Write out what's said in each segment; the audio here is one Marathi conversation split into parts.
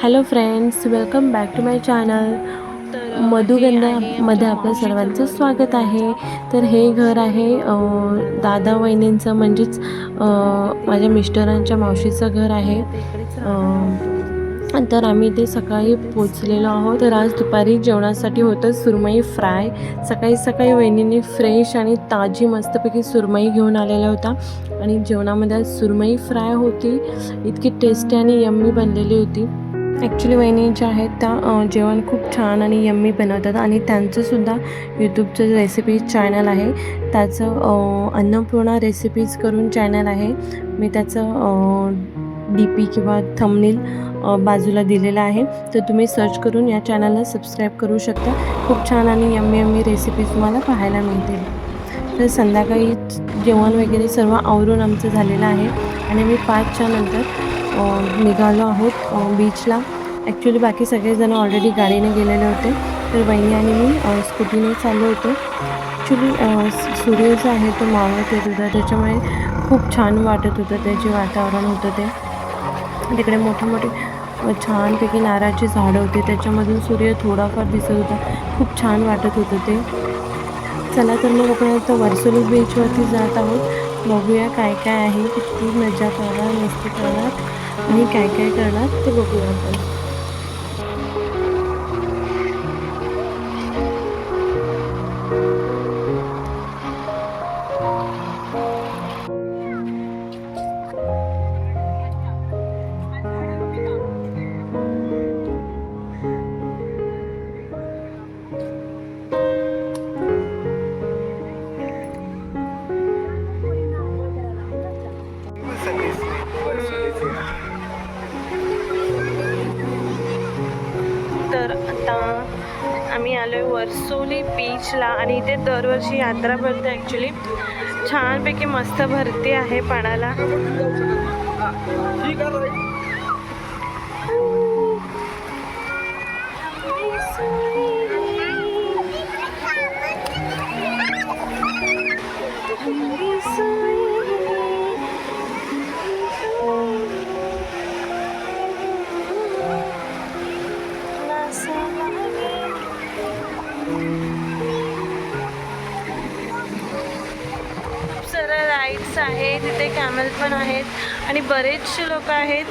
Hello friends, welcome back to my channel. मधुगंधामध्ये आपलं सर्वांचं स्वागत आहे. तर हे घर आहे दादा वहिनींचं, म्हणजेच माझ्या मिस्टरांच्या मावशीचं घर आहे. तर आम्ही ते सकाळी पोचलेलो आहोत. तर आज दुपारी जेवणासाठी होतं सुरमई फ्राय. सकाळी वहिनींनी फ्रेश आणि ताजी मस्तपैकी सुरमई घेऊन आलेला होता आणि जेवणामध्ये आज सुरमई फ्राय होती. इतकी टेस्टी आणि यम्मी बनलेली होती. ॲक्च्युली वहिनी ज्या आहेत त्या जेवण खूप छान आणि यम्मी बनवतात आणि त्यांचंसुद्धा यूट्यूबचं रेसिपीज चॅनल आहे. त्याचं अन्नपूर्णा रेसिपीज करून चॅनल आहे. मी त्याचं DP किंवा थंबनेल बाजूला दिलेला आहे, तर तुम्ही सर्च करून या चॅनलला सबस्क्राईब करू शकता. खूप छान आणि यम्मी रेसिपीज तुम्हाला पाहायला मिळतील. तर संध्याकाळी जेवण वगैरे सर्व आवरून आमचं झालेलं आहे आणि मी 5च्या नंतर निघालो आहोत बीचला. ॲक्च्युली बाकी सगळेजण ऑलरेडी गाडीने गेलेले होते, तर वहिनी आणि मी स्कूटीने चाललो होतो. ॲक्च्युली सूर्य जो आहे तो मावळत येत होता, त्याच्यामुळे खूप छान वाटत होतं. ते जे वातावरण होतं ते तिकडे मोठे छानपैकी नारळाची झाडं होती, त्याच्यामधून सूर्य थोडाफार दिसत होता. खूप छान वाटत होतं ते. चला तर मग आपण आता वर्सोली बीचवरती जात आहोत. बघूया काय काय आहे, किती मजा करणार, मस्ती करणार आणि काय काय करणार ते बघूया आपण. तर आता आम्ही आलो आहे वर्सोली बीचला आणि इथे दरवर्षी यात्रा भरते. ॲक्च्युली छानपैकी मस्त भरती आहे पाण्याला. खूप साऱ्या राईड्स आहेत तिथे, कॅमल पण आहेत आणि बरेचसे लोक आहेत.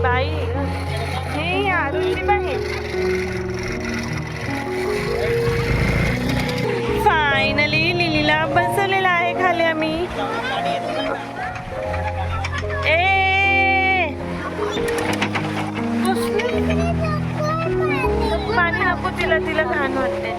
बाई हे आरुषी बाई फायनली लिलीला बसवलेला आहे खाली आम्ही. पाणी नको तिला, तिला घाण वाटते.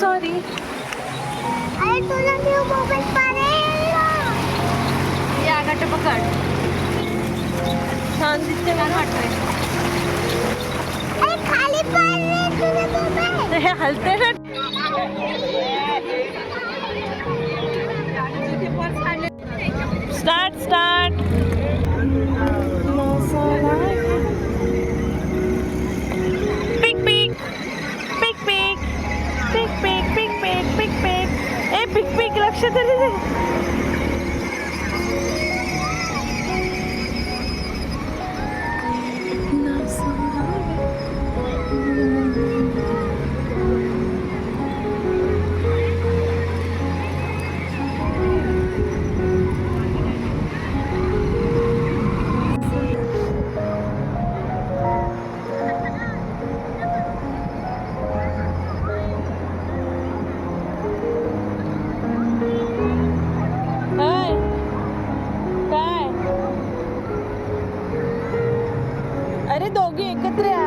सॉरी. अरे तुला मी मोबाईल पडेल. या गाठ पकड. छान दिसते मला वाटतंय. अरे खाली पडले तुझे मोबाईल. हे हलते ना. Start start. पिक पिक पिक पिक पिक पिक पिक पिक पिक पिक. ए पिक पिक लक्ष तरी दे. अरे दोघी एकत्र या.